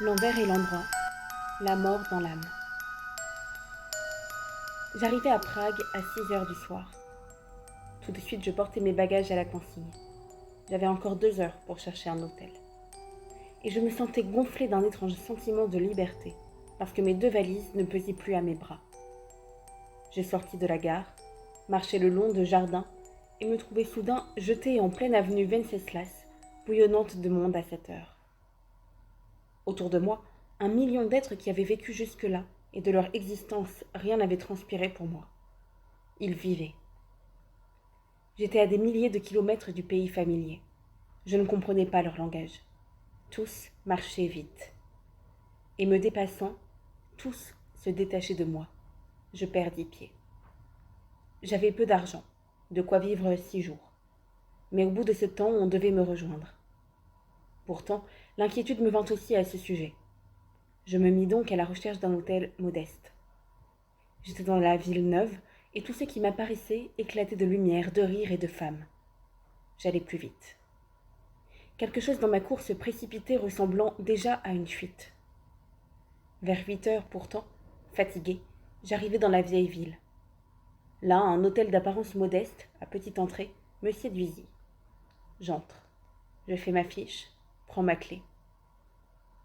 L'envers et l'endroit, la mort dans l'âme. J'arrivais à Prague à 6 heures du soir. Tout de suite, je portais mes bagages à la consigne. J'avais encore 2 heures pour chercher un hôtel. Et je me sentais gonflée d'un étrange sentiment de liberté, parce que mes 2 valises ne pesaient plus à mes bras. Je sortis de la gare, marchai le long de jardins, et me trouvai soudain jetée en pleine avenue Venceslas, bouillonnante de monde à 7 heures. Autour de moi, 1 million d'êtres qui avaient vécu jusque-là, et de leur existence, rien n'avait transpiré pour moi. Ils vivaient. J'étais à des milliers de kilomètres du pays familier. Je ne comprenais pas leur langage. Tous marchaient vite. Et me dépassant, tous se détachaient de moi. Je perdis pied. J'avais peu d'argent, de quoi vivre 6 jours. Mais au bout de ce temps, on devait me rejoindre. Pourtant, l'inquiétude me vint aussi à ce sujet. Je me mis donc à la recherche d'un hôtel modeste. J'étais dans la ville neuve, et tout ce qui m'apparaissait éclatait de lumière, de rire et de femmes. J'allais plus vite. Quelque chose dans ma course se précipitait ressemblant déjà à une fuite. Vers 8 heures pourtant, fatiguée, j'arrivai dans la vieille ville. Là, un hôtel d'apparence modeste, à petite entrée, me séduisit. J'entre. Je fais ma fiche, prends ma clé.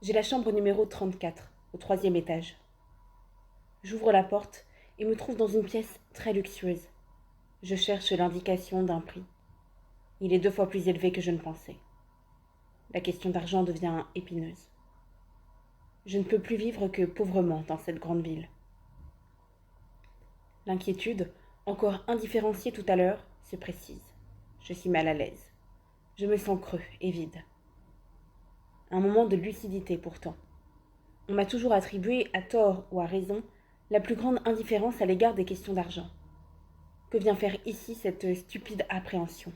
J'ai la chambre numéro 34, au 3e étage. J'ouvre la porte et me trouve dans une pièce très luxueuse. Je cherche l'indication d'un prix. Il est 2 fois plus élevé que je ne pensais. La question d'argent devient épineuse. Je ne peux plus vivre que pauvrement dans cette grande ville. L'inquiétude, encore indifférenciée tout à l'heure, se précise. Je suis mal à l'aise. Je me sens creux et vide. Un moment de lucidité pourtant. On m'a toujours attribué, à tort ou à raison, la plus grande indifférence à l'égard des questions d'argent. Que vient faire ici cette stupide appréhension?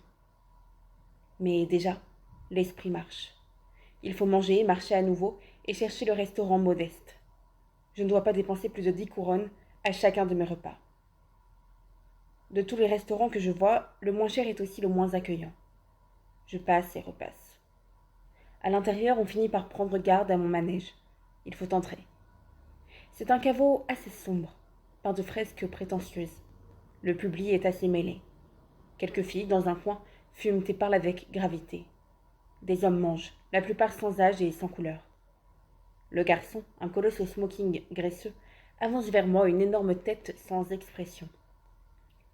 Mais déjà, l'esprit marche. Il faut manger, marcher à nouveau et chercher le restaurant modeste. Je ne dois pas dépenser plus de 10 couronnes à chacun de mes repas. De tous les restaurants que je vois, le moins cher est aussi le moins accueillant. Je passe et repasse. À l'intérieur, on finit par prendre garde à mon manège. Il faut entrer. C'est un caveau assez sombre, peint de fresques prétentieuses. Le public est assez mêlé. Quelques filles, dans un coin, fument et parlent avec gravité. Des hommes mangent, la plupart sans âge et sans couleur. Le garçon, un colosse au smoking graisseux, avance vers moi une énorme tête sans expression.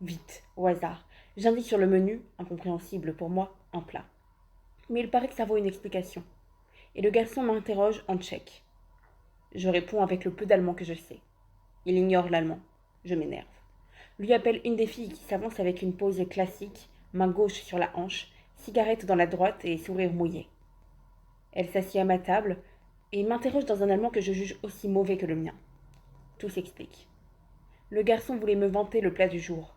Vite, au hasard, j'indique sur le menu, incompréhensible pour moi, un plat. Mais il paraît que ça vaut une explication. Et le garçon m'interroge en tchèque. Je réponds avec le peu d'allemand que je sais. Il ignore l'allemand. Je m'énerve. Lui appelle une des filles qui s'avance avec une pose classique, main gauche sur la hanche, cigarette dans la droite et sourire mouillé. Elle s'assied à ma table et m'interroge dans un allemand que je juge aussi mauvais que le mien. Tout s'explique. Le garçon voulait me vanter le plat du jour.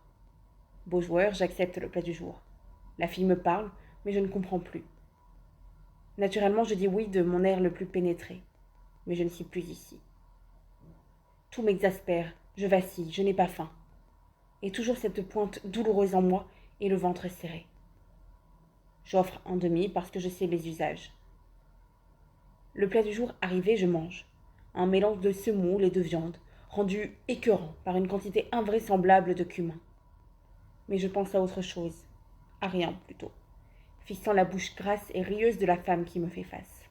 Beau joueur, j'accepte le plat du jour. La fille me parle, mais je ne comprends plus. Naturellement, je dis oui de mon air le plus pénétré. Mais je ne suis plus ici. Tout m'exaspère, je vacille, je n'ai pas faim. Et toujours cette pointe douloureuse en moi et le ventre serré. J'offre un demi parce que je sais les usages. Le plat du jour arrivé, je mange. Un mélange de semoule et de viande, rendu écœurant par une quantité invraisemblable de cumin. Mais je pense à autre chose, à rien plutôt, fixant la bouche grasse et rieuse de la femme qui me fait face.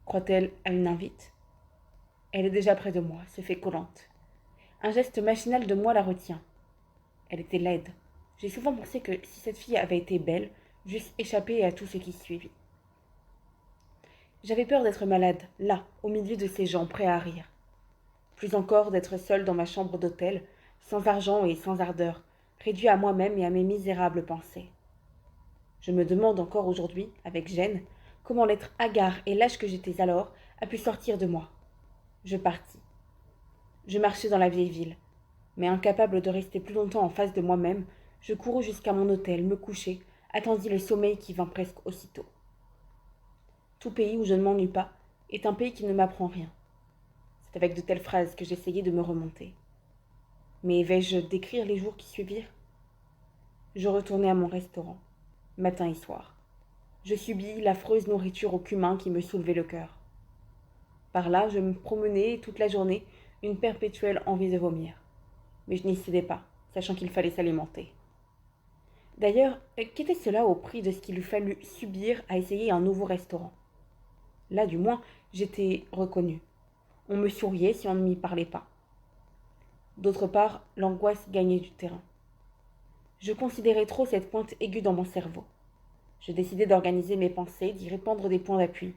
Croit-elle à une invite? Elle est déjà près de moi, se fait collante. Un geste machinal de moi la retient. Elle était laide. J'ai souvent pensé que si cette fille avait été belle, j'eusse échappé à tout ce qui suivit. J'avais peur d'être malade, là, au milieu de ces gens prêts à rire. Plus encore d'être seule dans ma chambre d'hôtel, sans argent et sans ardeur, réduit à moi-même et à mes misérables pensées. Je me demande encore aujourd'hui, avec gêne, comment l'être hagard et lâche que j'étais alors a pu sortir de moi. Je partis. Je marchai dans la vieille ville, mais incapable de rester plus longtemps en face de moi-même, je courus jusqu'à mon hôtel, me couchai, attendis le sommeil qui vint presque aussitôt. Tout pays où je ne m'ennuie pas est un pays qui ne m'apprend rien. C'est avec de telles phrases que j'essayais de me remonter. Mais vais-je décrire les jours qui suivirent? Je retournai à mon restaurant, matin et soir. Je subis l'affreuse nourriture au cumin qui me soulevait le cœur. Par là, je me promenais toute la journée, une perpétuelle envie de vomir. Mais je n'y cédais pas, sachant qu'il fallait s'alimenter. D'ailleurs, qu'était cela au prix de ce qu'il eût fallu subir à essayer un nouveau restaurant? Là, du moins, j'étais reconnue. On me souriait si on ne m'y parlait pas. D'autre part, l'angoisse gagnait du terrain. Je considérais trop cette pointe aiguë dans mon cerveau. Je décidai d'organiser mes pensées, d'y répandre des points d'appui.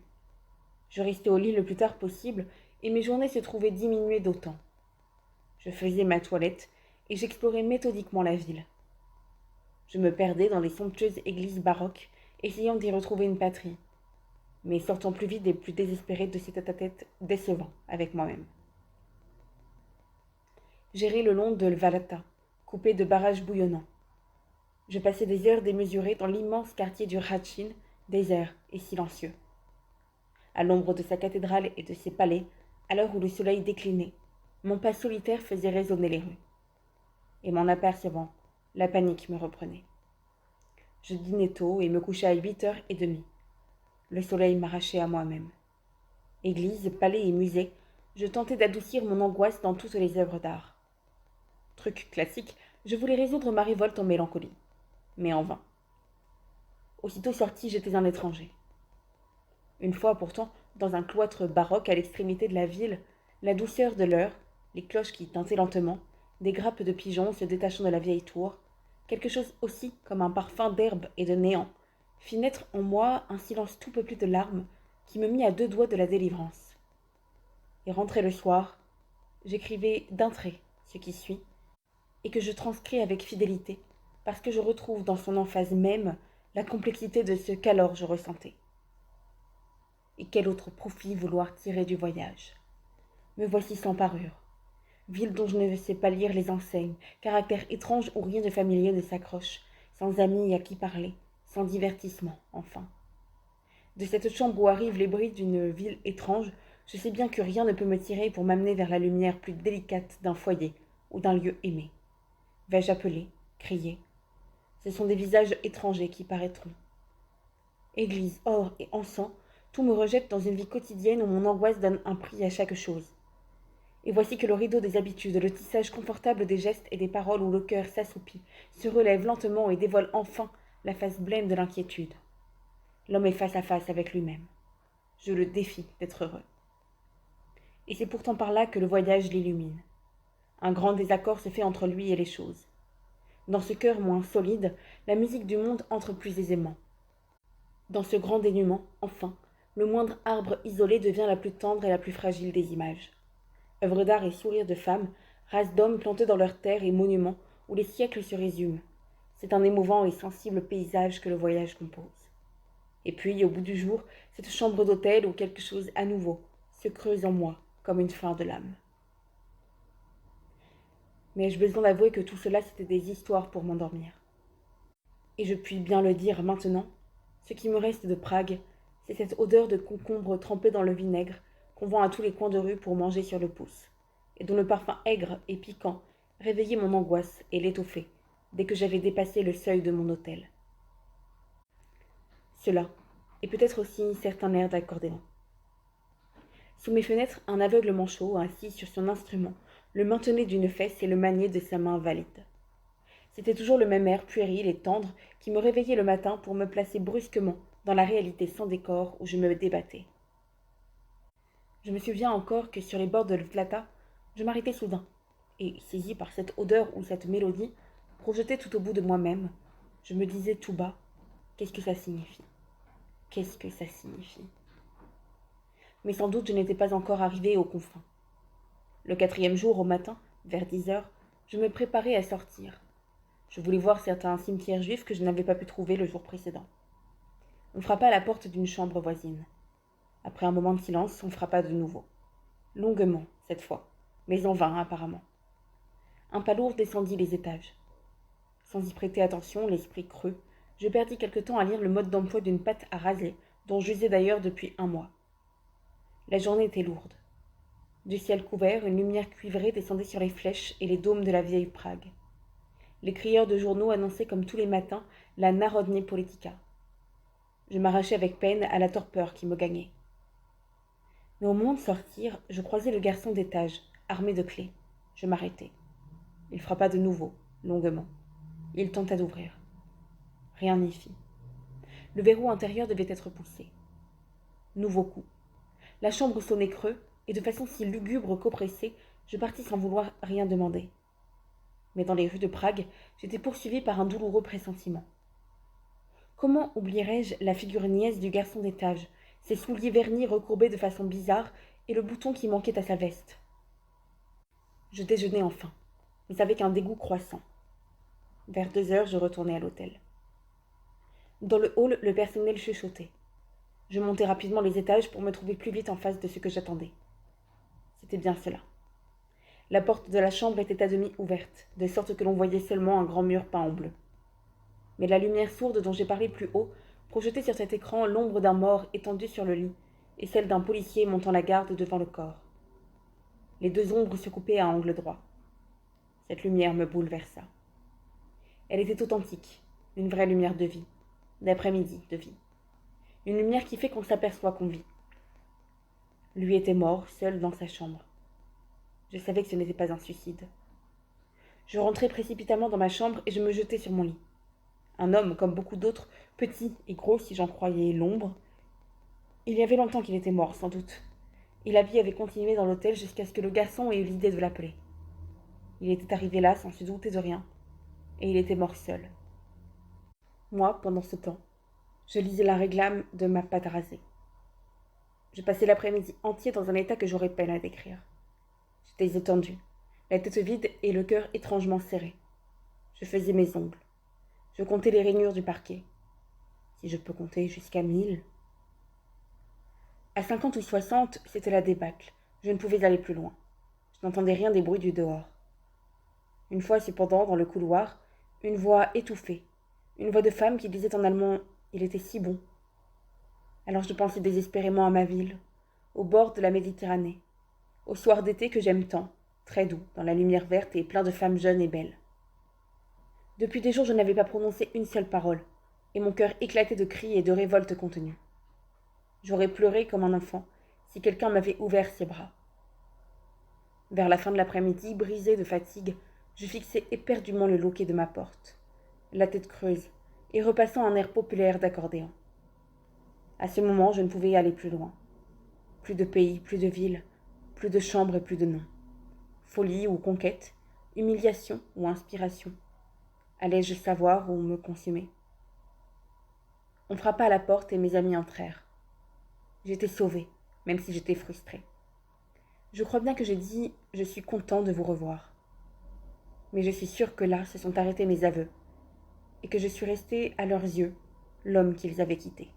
Je restais au lit le plus tard possible et mes journées se trouvaient diminuées d'autant. Je faisais ma toilette et j'explorais méthodiquement la ville. Je me perdais dans les somptueuses églises baroques, essayant d'y retrouver une patrie, mais sortant plus vite et plus désespérée de ces tête-à-tête décevants avec moi-même. J'errais le long de Valata, coupé de barrages bouillonnants. Je passais des heures démesurées dans l'immense quartier du Hratchin, désert et silencieux. À l'ombre de sa cathédrale et de ses palais, à l'heure où le soleil déclinait, mon pas solitaire faisait résonner les rues. Et m'en apercevant, la panique me reprenait. Je dînais tôt et me couchais à 8h30. Le soleil m'arrachait à moi-même. Église, palais et musée, je tentais d'adoucir mon angoisse dans toutes les œuvres d'art. Truc classique, je voulais résoudre ma révolte en mélancolie, mais en vain. Aussitôt sorti, j'étais un étranger. Une fois pourtant, dans un cloître baroque à l'extrémité de la ville, la douceur de l'heure, les cloches qui tintaient lentement, des grappes de pigeons se détachant de la vieille tour, quelque chose aussi comme un parfum d'herbe et de néant, fit naître en moi un silence tout peuplé de larmes qui me mit à 2 doigts de la délivrance. Et rentré le soir, j'écrivais d'un trait ce qui suit, et que je transcris avec fidélité, parce que je retrouve dans son emphase même la complexité de ce qu'alors je ressentais. Et quel autre profit vouloir tirer du voyage? Me voici sans parure. Ville dont je ne sais pas lire les enseignes, caractère étrange où rien de familier ne s'accroche, sans amis à qui parler, sans divertissement, enfin. De cette chambre où arrivent les bruits d'une ville étrange, je sais bien que rien ne peut me tirer pour m'amener vers la lumière plus délicate d'un foyer ou d'un lieu aimé. Vais-je appeler, crier? Ce sont des visages étrangers qui paraîtront. Église, or et encens, tout me rejette dans une vie quotidienne où mon angoisse donne un prix à chaque chose. Et voici que le rideau des habitudes, le tissage confortable des gestes et des paroles où le cœur s'assoupit, se relève lentement et dévoile enfin la face blême de l'inquiétude. L'homme est face à face avec lui-même. Je le défie d'être heureux. Et c'est pourtant par là que le voyage l'illumine. Un grand désaccord se fait entre lui et les choses. Dans ce cœur moins solide, la musique du monde entre plus aisément. Dans ce grand dénuement, enfin, le moindre arbre isolé devient la plus tendre et la plus fragile des images. Œuvres d'art et sourires de femmes, races d'hommes plantés dans leurs terres et monuments où les siècles se résument. C'est un émouvant et sensible paysage que le voyage compose. Et puis, au bout du jour, cette chambre d'hôtel où quelque chose à nouveau se creuse en moi comme une faim de l'âme. Mais ai-je besoin d'avouer que tout cela c'était des histoires pour m'endormir? Et je puis bien le dire maintenant, ce qui me reste de Prague, c'est cette odeur de concombre trempé dans le vinaigre qu'on vend à tous les coins de rue pour manger sur le pouce, et dont le parfum aigre et piquant réveillait mon angoisse et l'étouffait dès que j'avais dépassé le seuil de mon hôtel. Cela, et peut-être aussi certains airs d'accordéon. Sous mes fenêtres, un aveugle manchot, assis sur son instrument, le maintenait d'une fesse et le maniait de sa main valide. C'était toujours le même air puéril et tendre qui me réveillait le matin pour me placer brusquement dans la réalité sans décor où je me débattais. Je me souviens encore que sur les bords de Vltava, je m'arrêtai soudain, et, saisi par cette odeur ou cette mélodie, projetée tout au bout de moi-même, je me disais tout bas, qu'est-ce que ça signifie? Qu'est-ce que ça signifie? Mais sans doute je n'étais pas encore arrivée aux confins. Le 4e jour, au matin, vers 10h, je me préparais à sortir. Je voulais voir certains cimetières juifs que je n'avais pas pu trouver le jour précédent. On frappa à la porte d'une chambre voisine. Après un moment de silence, on frappa de nouveau. Longuement, cette fois, mais en vain apparemment. Un pas lourd descendit les étages. Sans y prêter attention, l'esprit creux, je perdis quelque temps à lire le mode d'emploi d'une pâte à raser, dont j'usais d'ailleurs depuis un mois. La journée était lourde. Du ciel couvert, une lumière cuivrée descendait sur les flèches et les dômes de la vieille Prague. Les crieurs de journaux annonçaient comme tous les matins la Narodnie Politica. Je m'arrachais avec peine à la torpeur qui me gagnait. Mais au moment de sortir, je croisai le garçon d'étage, armé de clés. Je m'arrêtai. Il frappa de nouveau, longuement. Il tenta d'ouvrir. Rien n'y fit. Le verrou intérieur devait être poussé. Nouveau coup. La chambre sonnait creux, et de façon si lugubre qu'oppressée, je partis sans vouloir rien demander. Mais dans les rues de Prague, j'étais poursuivi par un douloureux pressentiment. Comment oublierais-je la figure niaise du garçon d'étage, ses souliers vernis recourbés de façon bizarre et le bouton qui manquait à sa veste? Je déjeunai enfin, mais avec un dégoût croissant. Vers 2 heures, je retournai à l'hôtel. Dans le hall, le personnel chuchotait. Je montai rapidement les étages pour me trouver plus vite en face de ce que j'attendais. C'était bien cela. La porte de la chambre était à demi ouverte, de sorte que l'on voyait seulement un grand mur peint en bleu. Mais la lumière sourde dont j'ai parlé plus haut projetait sur cet écran l'ombre d'un mort étendu sur le lit et celle d'un policier montant la garde devant le corps. Les deux ombres se coupaient à angle droit. Cette lumière me bouleversa. Elle était authentique, une vraie lumière de vie, d'après-midi de vie. Une lumière qui fait qu'on s'aperçoit qu'on vit. Lui était mort, seul dans sa chambre. Je savais que ce n'était pas un suicide. Je rentrai précipitamment dans ma chambre et je me jetai sur mon lit. Un homme, comme beaucoup d'autres, petit et gros si j'en croyais l'ombre. Il y avait longtemps qu'il était mort, sans doute. Et la vie avait continué dans l'hôtel jusqu'à ce que le garçon ait eu l'idée de l'appeler. Il était arrivé là sans se douter de rien, et il était mort seul. Moi, pendant ce temps, je lisais la réclame de ma pâte à raser. Je passais l'après-midi entier dans un état que j'aurais peine à décrire. J'étais étendu, la tête vide et le cœur étrangement serré. Je faisais mes ongles. Je comptais les rainures du parquet. Si je peux compter jusqu'à 1000. À 50 ou 60, c'était la débâcle. Je ne pouvais aller plus loin. Je n'entendais rien des bruits du dehors. Une fois, cependant, dans le couloir, une voix étouffée, une voix de femme qui disait en allemand « Il était si bon ». Alors je pensais désespérément à ma ville, au bord de la Méditerranée, au soir d'été que j'aime tant, très doux, dans la lumière verte et plein de femmes jeunes et belles. Depuis des jours, je n'avais pas prononcé une seule parole, et mon cœur éclatait de cris et de révoltes contenues. J'aurais pleuré comme un enfant si quelqu'un m'avait ouvert ses bras. Vers la fin de l'après-midi, brisé de fatigue, je fixai éperdument le loquet de ma porte, la tête creuse, et repassant un air populaire d'accordéon. À ce moment, je ne pouvais aller plus loin. Plus de pays, plus de villes, plus de chambres et plus de noms. Folie ou conquête, humiliation ou inspiration. Allais-je savoir ou me consumer? On frappa à la porte et mes amis entrèrent. J'étais sauvée, même si j'étais frustrée. Je crois bien que j'ai dit « Je suis content de vous revoir ». Mais je suis sûre que là se sont arrêtés mes aveux, et que je suis restée, à leurs yeux, l'homme qu'ils avaient quitté.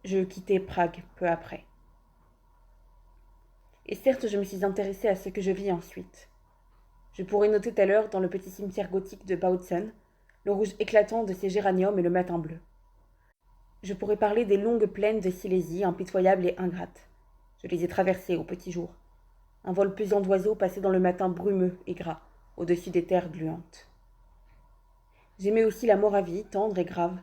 Je quittai Prague peu après. Et certes, je me suis intéressée à ce que je vis ensuite. Je pourrais noter tout à l'heure, dans le petit cimetière gothique de Bautzen, le rouge éclatant de ses géraniums et le matin bleu. Je pourrais parler des longues plaines de Silésie, impitoyables et ingrates. Je les ai traversées au petit jour. Un vol pesant d'oiseaux passait dans le matin brumeux et gras, au-dessus des terres gluantes. J'aimais aussi la Moravie, tendre et grave,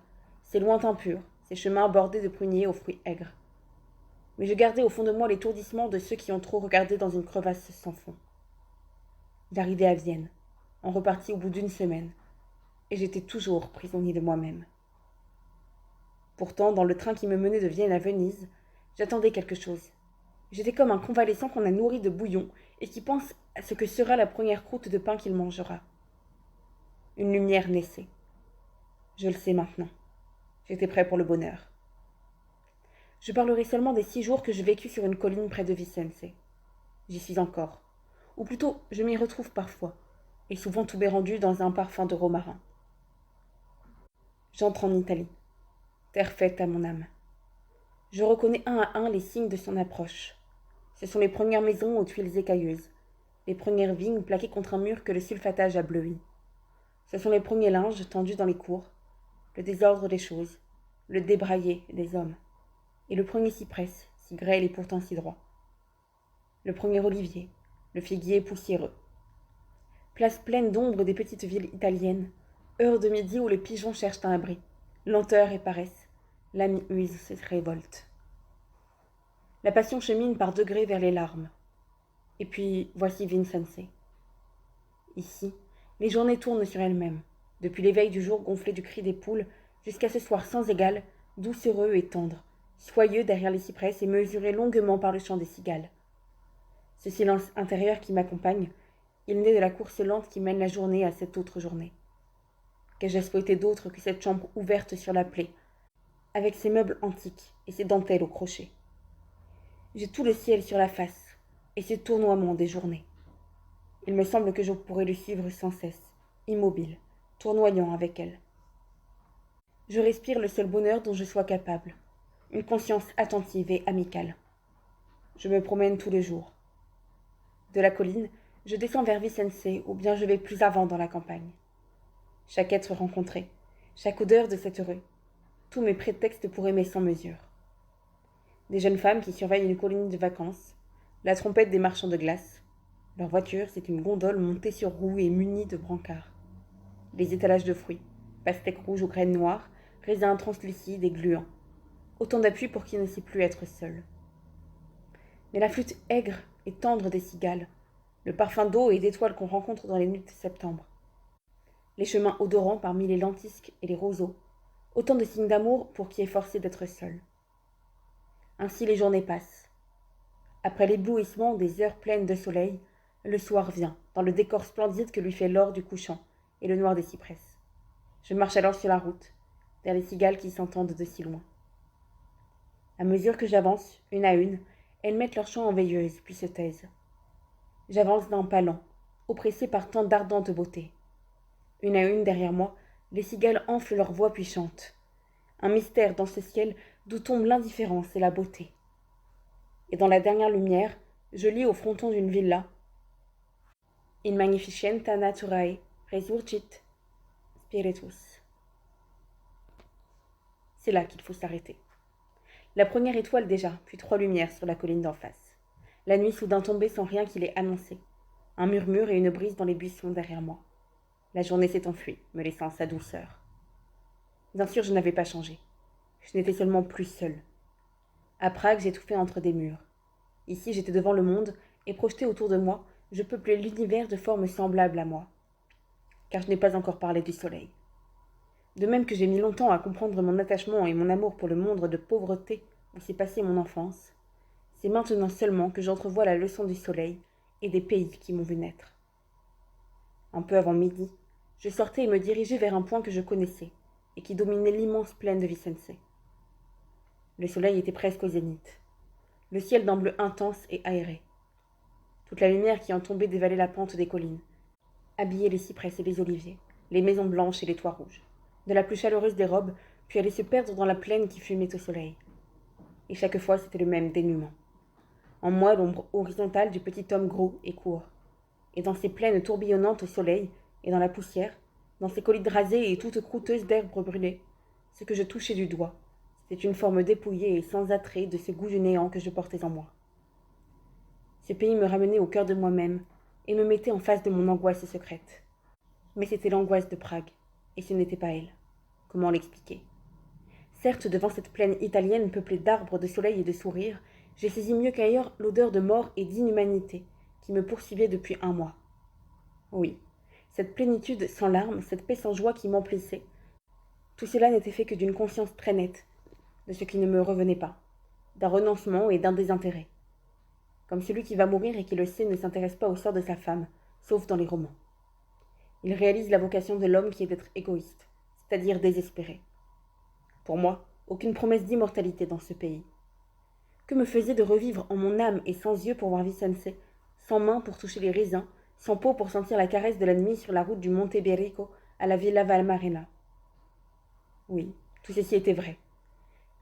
ses lointains purs, ses chemins bordés de pruniers aux fruits aigres. Mais je gardais au fond de moi l'étourdissement de ceux qui ont trop regardé dans une crevasse sans fond. J'arrivai à Vienne, en repartis au bout d'une semaine, et j'étais toujours prisonnier de moi-même. Pourtant, dans le train qui me menait de Vienne à Venise, j'attendais quelque chose. J'étais comme un convalescent qu'on a nourri de bouillon et qui pense à ce que sera la première croûte de pain qu'il mangera. Une lumière naissait. Je le sais maintenant. J'étais prêt pour le bonheur. Je parlerai seulement des 6 jours que je vécus sur une colline près de Vicence. J'y suis encore. Ou plutôt, je m'y retrouve parfois, et souvent tout rendu dans un parfum de romarin. J'entre en Italie. Terre faite à mon âme. Je reconnais un à un les signes de son approche. Ce sont les premières maisons aux tuiles écailleuses, les premières vignes plaquées contre un mur que le sulfatage a bleui. Ce sont les premiers linges tendus dans les cours, le désordre des choses, le débraillé des hommes, et le premier cyprès, si grêle et pourtant si droit. Le premier olivier, le figuier poussiéreux. Place pleine d'ombre des petites villes italiennes, heure de midi où les pigeons cherchent un abri, lenteur et paresse, La muse se révolte. La passion chemine par degrés vers les larmes. Et puis, voici Vincennes. Ici, les journées tournent sur elles-mêmes, depuis l'éveil du jour gonflé du cri des poules, jusqu'à ce soir sans égal, doucereux et tendre, soyeux derrière les cyprès et mesuré longuement par le chant des cigales. Ce silence intérieur qui m'accompagne, il naît de la course lente qui mène la journée à cette autre journée. Qu'ai-je souhaité d'autre que cette chambre ouverte sur la plaie, avec ses meubles antiques et ses dentelles au crochet. J'ai tout le ciel sur la face, et ce tournoiement des journées. Il me semble que je pourrais le suivre sans cesse, immobile, tournoyant avec elle. Je respire le seul bonheur dont je sois capable, une conscience attentive et amicale. Je me promène tous les jours. De la colline, je descends vers Vicence ou bien je vais plus avant dans la campagne. Chaque être rencontré, chaque odeur de cette rue, tous mes prétextes pour aimer sans mesure. Des jeunes femmes qui surveillent une colonie de vacances, la trompette des marchands de glace. Leur voiture, c'est une gondole montée sur roues et munie de brancards. Les étalages de fruits, pastèques rouges aux graines noires, raisins translucides et gluants. Autant d'appui pour qui ne sait plus être seul. Mais la flûte aigre et tendre des cigales, le parfum d'eau et d'étoiles qu'on rencontre dans les nuits de septembre. Les chemins odorants parmi les lentisques et les roseaux, autant de signes d'amour pour qui est forcé d'être seul. Ainsi les journées passent. Après l'éblouissement des heures pleines de soleil, le soir vient, dans le décor splendide que lui fait l'or du couchant et le noir des cyprès. Je marche alors sur la route, vers les cigales qui s'entendent de si loin. À mesure que j'avance, une à une, elles mettent leur chant en veilleuse, puis se taisent. J'avance d'un pas lent, oppressée par tant d'ardente beauté. Une à une derrière moi, les cigales enflent leur voix puis chantent. Un mystère dans ce ciel d'où tombe l'indifférence et la beauté. Et dans la dernière lumière, je lis au fronton d'une villa In magnificenta naturae resurgit spiritus. C'est là qu'il faut s'arrêter. La première étoile déjà, puis 3 lumières sur la colline d'en face. La nuit soudain tombée sans rien qui l'ait annoncé. Un murmure et une brise dans les buissons derrière moi. La journée s'est enfuie, me laissant sa douceur. Bien sûr, je n'avais pas changé. Je n'étais seulement plus seule. À Prague, j'étouffais entre des murs. Ici, j'étais devant le monde, et projeté autour de moi, je peuplais l'univers de formes semblables à moi. Car je n'ai pas encore parlé du soleil. De même que j'ai mis longtemps à comprendre mon attachement et mon amour pour le monde de pauvreté où s'est passée mon enfance, c'est maintenant seulement que j'entrevois la leçon du soleil et des pays qui m'ont vu naître. Un peu avant midi, je sortais et me dirigeais vers un point que je connaissais et qui dominait l'immense plaine de Vicence. Le soleil était presque au zénith. Le ciel d'un bleu intense et aéré. Toute la lumière qui en tombait dévalait la pente des collines, habillait les cyprès et les oliviers, les maisons blanches et les toits rouges. De la plus chaleureuse des robes, puis allait se perdre dans la plaine qui fumait au soleil. Et chaque fois, c'était le même dénuement. En moi, l'ombre horizontale du petit homme gros et court. Et dans ces plaines tourbillonnantes au soleil, et dans la poussière, dans ces collines rasées et toutes croûteuses d'herbes brûlées, ce que je touchais du doigt, c'était une forme dépouillée et sans attrait de ce goût du néant que je portais en moi. Ce pays me ramenait au cœur de moi-même et me mettait en face de mon angoisse secrète. Mais c'était l'angoisse de Prague, et ce n'était pas elle. Comment l'expliquer? Certes, devant cette plaine italienne peuplée d'arbres, de soleil et de sourires, j'ai saisi mieux qu'ailleurs l'odeur de mort et d'inhumanité qui me poursuivait depuis un mois. Oui, cette plénitude sans larmes, cette paix sans joie qui m'emplissait, tout cela n'était fait que d'une conscience très nette de ce qui ne me revenait pas, d'un renoncement et d'un désintérêt. Comme celui qui va mourir et qui le sait ne s'intéresse pas au sort de sa femme, sauf dans les romans. Il réalise la vocation de l'homme qui est d'être égoïste, c'est-à-dire désespéré. Pour moi, aucune promesse d'immortalité dans ce pays. Que me faisait de revivre en mon âme et sans yeux pour voir Vicence, sans main pour toucher les raisins, sans peau pour sentir la caresse de la nuit sur la route du Monte Berico à la Villa Valmarena. Oui, tout ceci était vrai.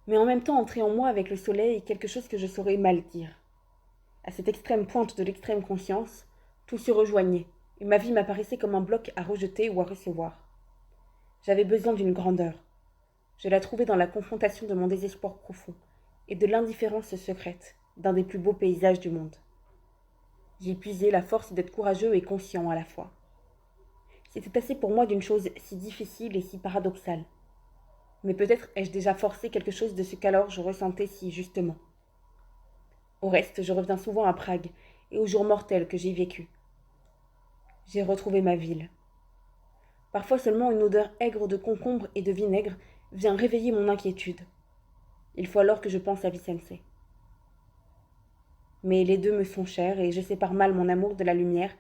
Mais en même temps entrait en moi avec le soleil quelque chose que je saurais mal dire. À cette extrême pointe de l'extrême conscience, tout se rejoignait, et ma vie m'apparaissait comme un bloc à rejeter ou à recevoir. J'avais besoin d'une grandeur. Je la trouvais dans la confrontation de mon désespoir profond et de l'indifférence secrète d'un des plus beaux paysages du monde. J'y puisais la force d'être courageux et conscient à la fois. C'était assez pour moi d'une chose si difficile et si paradoxale. mais peut-être ai-je déjà forcé quelque chose de ce qu'alors je ressentais si justement. Au reste, je reviens souvent à Prague et aux jours mortels que j'y vécus. J'ai retrouvé ma ville. Parfois seulement une odeur aigre de concombre et de vinaigre vient réveiller mon inquiétude. Il faut alors que je pense à Vicence. Mais les deux me sont chers et je sépare mal mon amour de la lumière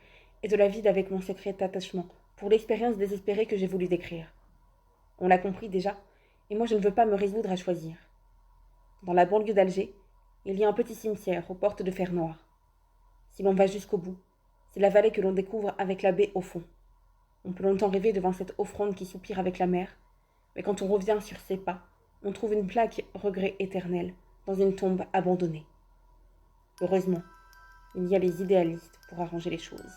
et de la vide avec mon secret attachement pour l'expérience désespérée que j'ai voulu décrire. On l'a compris déjà, et moi je ne veux pas me résoudre à choisir. Dans la banlieue d'Alger, il y a un petit cimetière aux portes de fer noir. Si l'on va jusqu'au bout, c'est la vallée que l'on découvre avec la baie au fond. On peut longtemps rêver devant cette offrande qui soupire avec la mer, mais quand on revient sur ses pas, on trouve une plaque regret éternel dans une tombe abandonnée. Heureusement, il y a les idéalistes pour arranger les choses.